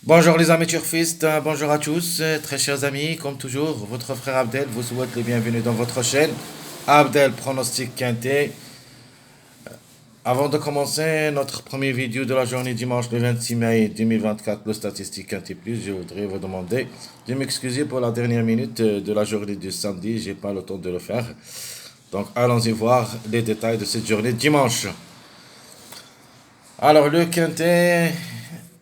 Bonjour les amis turfistes, bonjour à tous, très chers amis, comme toujours, votre frère Abdel vous souhaite les bienvenus dans votre chaîne. Abdel Pronostic Quintet. Avant de commencer notre première vidéo de la journée dimanche le 26 mai 2024, le statistique Quintet Plus, je voudrais vous demander de m'excuser pour la dernière minute de la journée du samedi, j'ai pas le temps de le faire. Donc allons-y voir les détails de cette journée dimanche. Alors le Quintet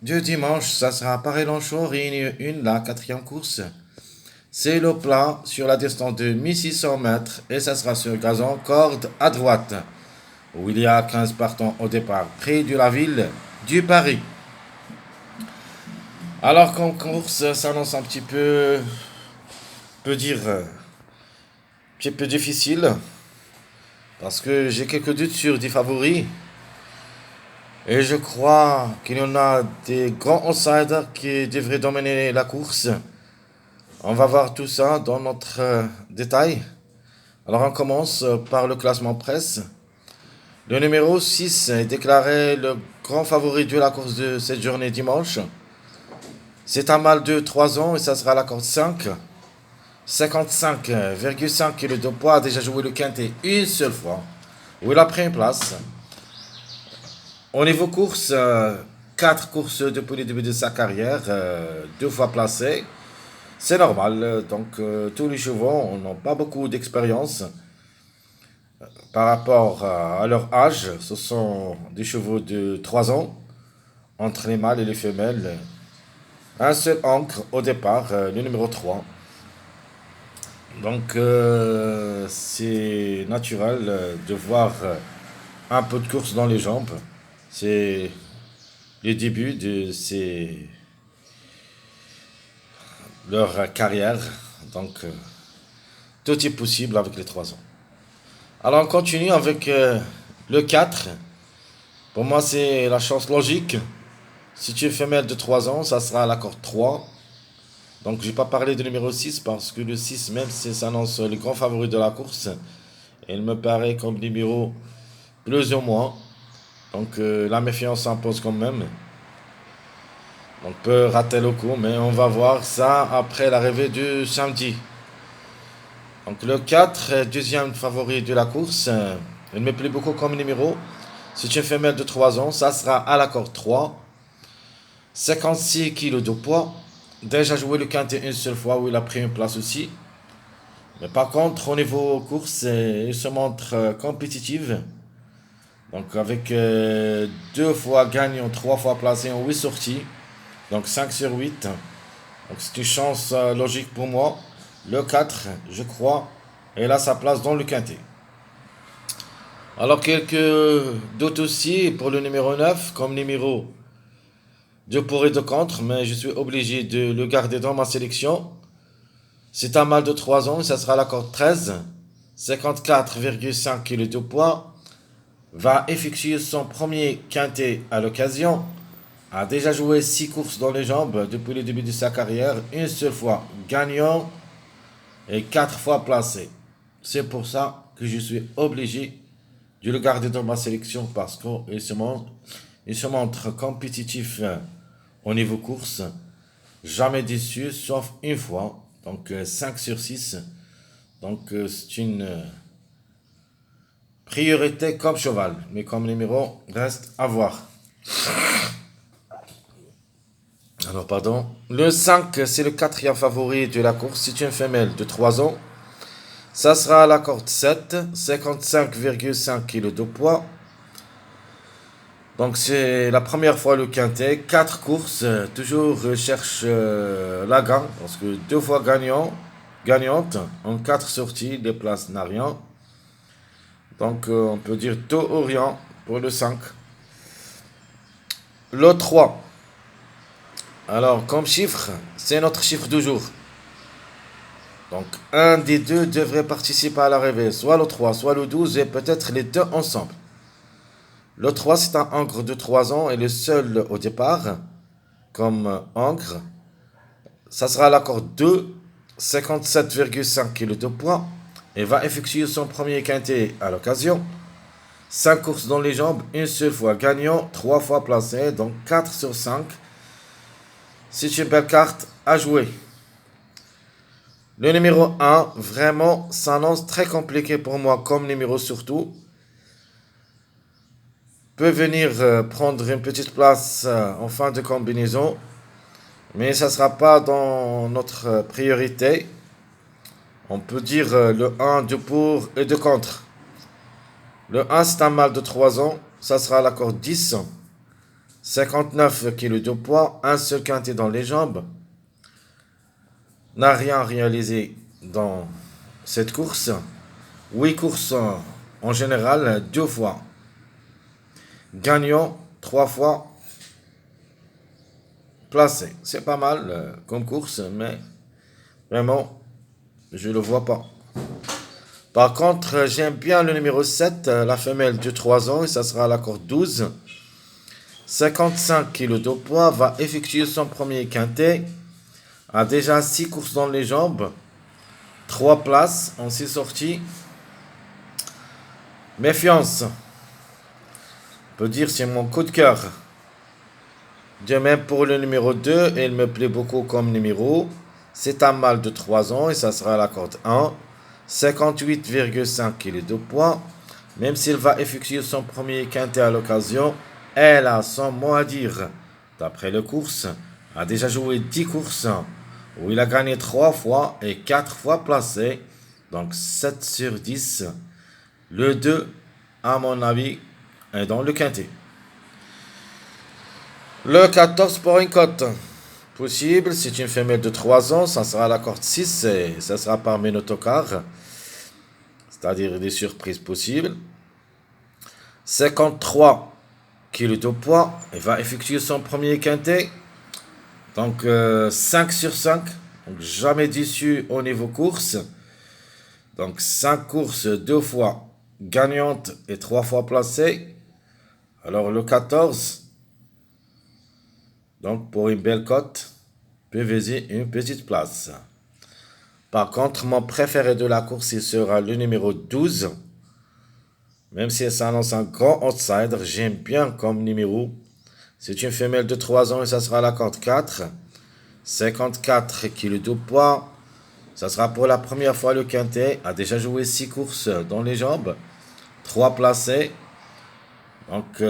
du dimanche, ça sera Paris-Longchamp, Réunion 1, la quatrième course. C'est le plat sur la distance de 1600 mètres et ça sera sur gazon, corde à droite, où il y a 15 partants au départ, près de la ville du Paris. Alors comme course s'annonce un petit peu, peut dire, un petit peu difficile, parce que j'ai quelques doutes sur des favoris. Et je crois qu'il y en a des grands outsiders qui devraient dominer la course. On va voir tout ça dans notre détail. Alors on commence par le classement presse. Le numéro 6 est déclaré le grand favori de la course de cette journée dimanche. C'est un mâle de 3 ans et ça sera la corde 5. 55,5 kg de poids, a déjà joué le quintet une seule fois, où il a pris une place. Au niveau course, 4 courses depuis le début de sa carrière, 2 fois placé. C'est normal, donc tous les chevaux n'ont pas beaucoup d'expérience par rapport à leur âge. Ce sont des chevaux de 3 ans, entre les mâles et les femelles. Un seul ancre au départ, le numéro 3. Donc c'est naturel de voir un peu de course dans les jambes. C'est le début de leur carrière. Donc tout est possible avec les 3 ans. Alors on continue avec le 4. Pour moi c'est la chance logique. Si tu es femelle de 3 ans, ça sera la corde 3. Donc je n'ai pas parlé du numéro 6 parce que le 6, même si ça annonce le grand favori de la course, il me paraît comme numéro plus ou moins. Donc la méfiance s'impose quand même. On peut rater le coup, mais on va voir ça après l'arrivée du samedi. Donc le 4, deuxième favori de la course, il me plaît beaucoup comme numéro. C'est une femelle de 3 ans, ça sera à la corde 3. 56 kg de poids. Déjà joué le quintet une seule fois où il a pris une place aussi. Mais par contre, au niveau course, il se montre compétitive. Donc avec 2 fois gagnant, 3 fois placé en 8 sorties. Donc 5 sur 8. Donc c'est une chance logique pour moi. Le 4, je crois, il a sa place dans le quintet. Alors quelques doutes aussi pour le numéro 9 comme numéro de pour et de contre, mais je suis obligé de le garder dans ma sélection. C'est un mâle de 3 ans, ça sera la corde 13, 54,5 kg de poids, va effectuer son premier quintet à l'occasion, a déjà joué 6 courses dans les jambes depuis le début de sa carrière, une seule fois gagnant et 4 fois placé. C'est pour ça que je suis obligé de le garder dans ma sélection parce qu'il se montre compétitif au niveau course, jamais déçu sauf une fois. Donc 5 sur 6. Donc c'est une priorité comme cheval. Mais comme numéro, reste à voir. Alors pardon. Le 5, c'est le quatrième favori de la course. C'est une femelle de 3 ans. Ça sera à la corde 7. 55,5 kg de poids. Donc c'est la première fois le quintet. 4 courses. Toujours cherche la gagne. Parce que 2 fois gagnante en 4 sorties, des places n'a rien. Donc on peut dire taux orient pour le 5. Le 3. Alors comme chiffre, c'est notre chiffre du jour. Donc un des deux devrait participer à l'arrivée, soit le 3, soit le 12 et peut-être les deux ensemble. Le 3 c'est un ancre de 3 ans et le seul au départ comme ancre. Ça sera la corde 2, 57,5 kg de poids et va effectuer son premier quintet à l'occasion. 5 courses dans les jambes, une seule fois gagnant, 3 fois placé, donc 4 sur 5. C'est une belle carte à jouer. Le numéro 1, vraiment, s'annonce très compliqué pour moi comme numéro surtout. Peut venir prendre une petite place en fin de combinaison. Mais ça ne sera pas dans notre priorité. On peut dire le 1 de pour et de contre. Le 1, c'est un mâle de 3 ans. Ça sera la corde 10. 59 kg de poids. Un seul quintet dans les jambes. N'a rien réalisé dans cette course. 8 courses en général, 2 fois. Gagnant, 3 fois. Placé. C'est pas mal comme course, mais vraiment, je ne le vois pas. Par contre, j'aime bien le numéro 7, la femelle de 3 ans, et ça sera la corde 12. 55 kg de poids, va effectuer son premier quintet. A déjà 6 courses dans les jambes. 3 places en 6 sorties. Méfiance. On peut dire c'est mon coup de cœur. De même pour le numéro 2, il me plaît beaucoup comme numéro. C'est un mâle de 3 ans et ça sera la corde 1. 58,5 kg de poids. Même s'il va effectuer son premier quintet à l'occasion, elle a son mot à dire. D'après le course, a déjà joué 10 courses où il a gagné 3 fois et 4 fois placé. Donc 7 sur 10. Le 2, à mon avis, est dans le quintet. Le 14 pour une cote. Possible, c'est une femelle de 3 ans, ça sera la corde 6 et ça sera parmi nos tocards. C'est-à-dire des surprises possibles. 53 kg de poids, il va effectuer son premier quintet. Donc 5 sur 5, donc jamais déçu au niveau course. Donc 5 courses, 2 fois gagnante et 3 fois placée. Alors le 14, donc pour une belle cote, peut viser une petite place. Par contre, mon préféré de la course, il sera le numéro 12. Même si elle s'annonce un grand outsider, j'aime bien comme numéro. C'est une femelle de 3 ans et ça sera la corde 4. 54 kg de poids. Ça sera pour la première fois le quintet. A déjà joué 6 courses dans les jambes. 3 placés. Donc,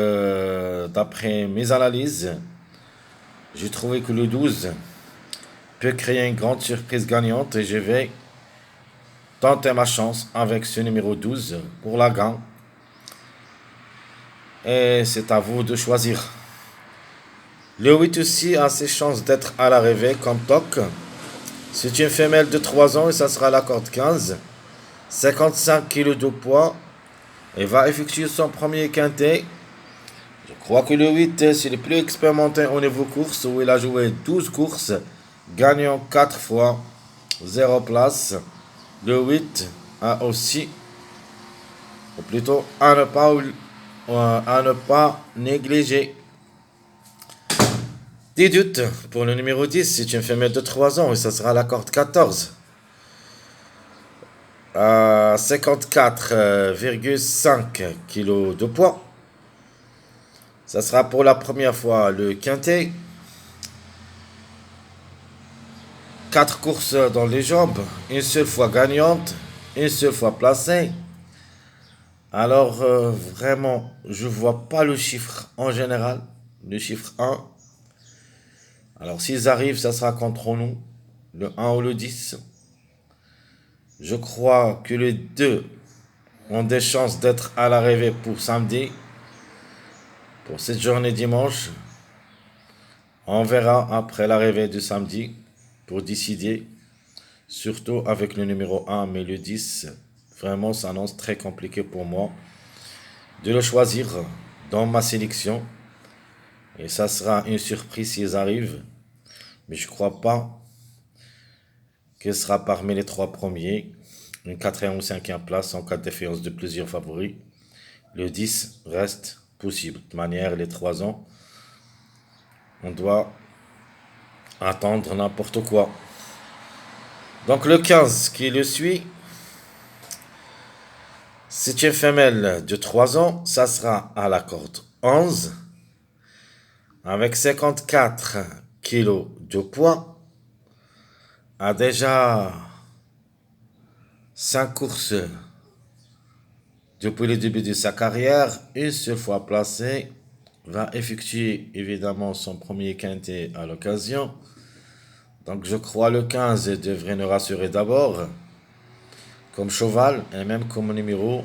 d'après mes analyses, j'ai trouvé que le 12 peut créer une grande surprise gagnante et je vais tenter ma chance avec ce numéro 12 pour la gagne. Et c'est à vous de choisir. Le 8 aussi a ses chances d'être à l'arrivée comme toc. C'est une femelle de 3 ans et ça sera la corde 15. 55 kg de poids. Et va effectuer son premier quintet. Je crois que le 8, c'est le plus expérimenté au niveau course où il a joué 12 courses. Gagnant 4 fois. 0 place. Le 8 a aussi, ou plutôt à ne pas négliger. Des doutes pour le numéro 10, c'est une femelle de 3 ans et ça sera la corde 14. 54,5 kg de poids. Ça sera pour la première fois le quintet. 4 courses dans les jambes, une seule fois gagnante, une seule fois placée. Alors vraiment, je vois pas le chiffre en général, le chiffre 1. Alors s'ils arrivent, ça sera contre nous, le 1 ou le 10. Je crois que les deux ont des chances d'être à l'arrivée pour samedi, pour cette journée dimanche. On verra après l'arrivée du samedi pour décider, surtout avec le numéro 1, mais le 10, vraiment ça annonce très compliqué pour moi de le choisir dans ma sélection. Et ça sera une surprise s'ils arrivent. Mais je ne crois pas qu'il sera parmi les 3 premiers. Une 4e ou 5e place en cas de défiance de plusieurs favoris. Le 10 reste possible. De toute manière, les 3 ans, on doit attendre n'importe quoi. Donc le 15 qui le suit, c'est une femelle de 3 ans. Ça sera à la corde 11. Avec 54 kg de poids, a déjà 5 courses depuis le début de sa carrière. Une seule fois placé, va effectuer évidemment son premier quintet à l'occasion. Donc je crois le 15 devrait nous rassurer d'abord, comme cheval et même comme numéro.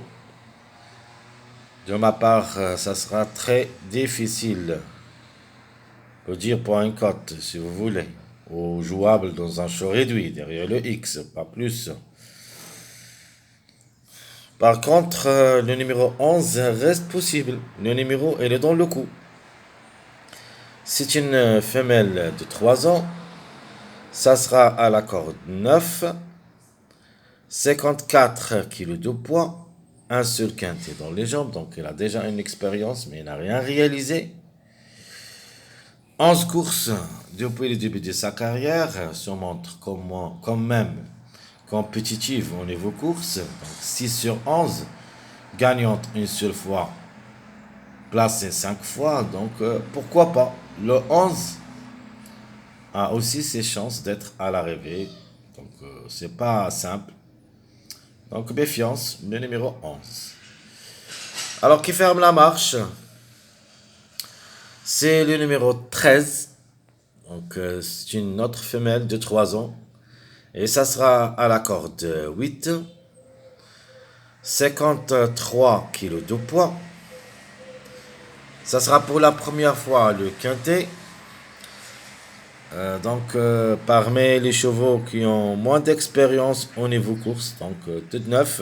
De ma part, ça sera très difficile, peut dire pour un cote, si vous voulez, ou jouable dans un show réduit, derrière le X, pas plus. Par contre, le numéro 11 reste possible. Le numéro, elle est dans le coup. C'est une femelle de 3 ans. Ça sera à la corde 9. 54 kg de poids. Un seul quintet dans les jambes. Donc, elle a déjà une expérience, mais elle n'a rien réalisé. 11 courses depuis le début de sa carrière. Se montre quand même compétitive au niveau course. Donc, 6 sur 11. Gagnante une seule fois. Placée 5 fois. Donc, pourquoi pas. Le 11 a aussi ses chances d'être à l'arrivée. Donc, c'est pas simple. Donc, méfiance, le numéro 11. Alors, qui ferme la marche? C'est le numéro 13. Donc, c'est une autre femelle de 3 ans. Et ça sera à la corde 8. 53 kg de poids. Ça sera pour la première fois le quintet. Donc, parmi les chevaux qui ont moins d'expérience au niveau course, donc tout neuf.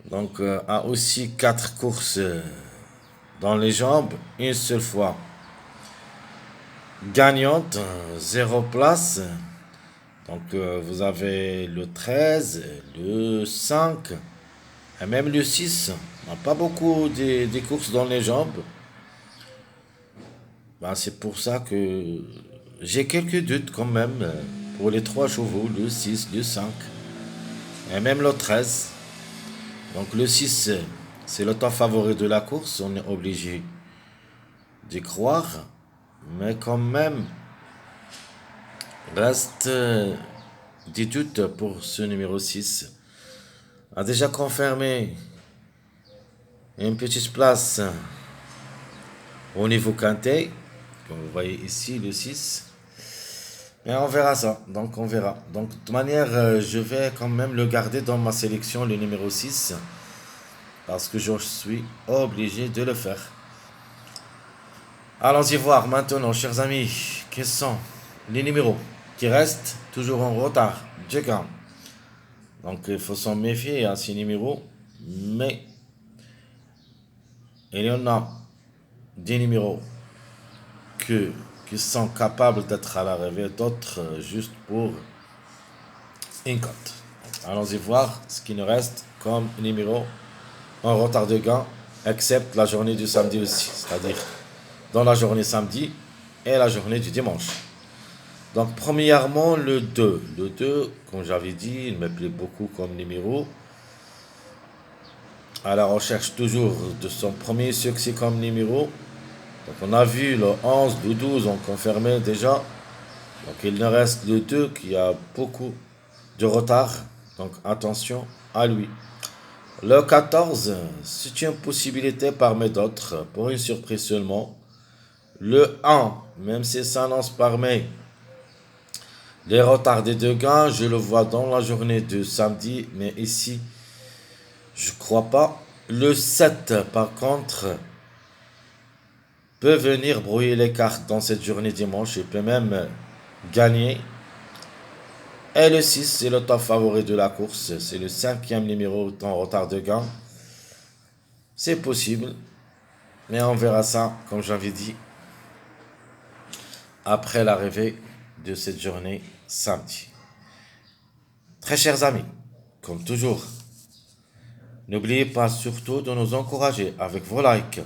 Donc, a aussi 4 courses dans les jambes, une seule fois gagnante, 0 place. Donc, vous avez le 13, le 5 et même le 6. On n'a pas beaucoup des courses dans les jambes. Ben, c'est pour ça que j'ai quelques doutes quand même pour les 3 chevaux, le 6, le 5 et même le 13. Donc le 6, c'est le temps favori de la course, on est obligé d'y croire. Mais quand même, reste des doutes pour ce numéro 6. A déjà confirmé une petite place au niveau quintet. Comme vous voyez ici, le 6. Mais on verra ça. Donc, on verra. Donc, de toute manière, je vais quand même le garder dans ma sélection, le numéro 6. Parce que je suis obligé de le faire. Allons-y voir maintenant, chers amis, quels sont les numéros qui restent toujours en retard. Chacun. Donc, il faut s'en méfier à ces numéros. Mais, il y en a des numéros qui sont capables d'être à l'arrivée, d'autres juste pour une cote. Allons-y voir ce qui nous reste comme numéro en retard de gain, excepte la journée du samedi aussi, c'est-à-dire dans la journée samedi et la journée du dimanche. Donc, premièrement, le 2. Le 2, comme j'avais dit, il me plaît beaucoup comme numéro. À la recherche toujours de son premier succès comme numéro. Donc on a vu le 11, le 12 ont confirmé déjà. Donc il ne reste le 2 qui a beaucoup de retard. Donc attention à lui. Le 14, c'est une possibilité parmi d'autres, pour une surprise seulement. Le 1, même si ça annonce parmi les retards des deux gains, je le vois dans la journée de samedi, mais ici, je crois pas. Le 7, par contre, peut venir brouiller les cartes dans cette journée dimanche. Il peut même gagner. Et le 6, c'est le top favori de la course. C'est le 5e numéro en retard de gain. C'est possible. Mais on verra ça, comme j'avais dit, après l'arrivée de cette journée samedi. Très chers amis, comme toujours, n'oubliez pas surtout de nous encourager avec vos likes,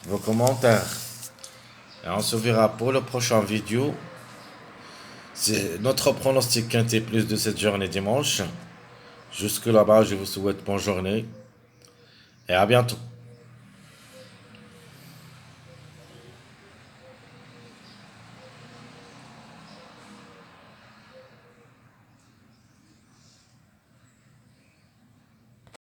vos commentaires. Et on se verra pour la prochaine vidéo. C'est notre pronostic quintet plus de cette journée dimanche. Jusque là-bas, je vous souhaite bonne journée et à bientôt.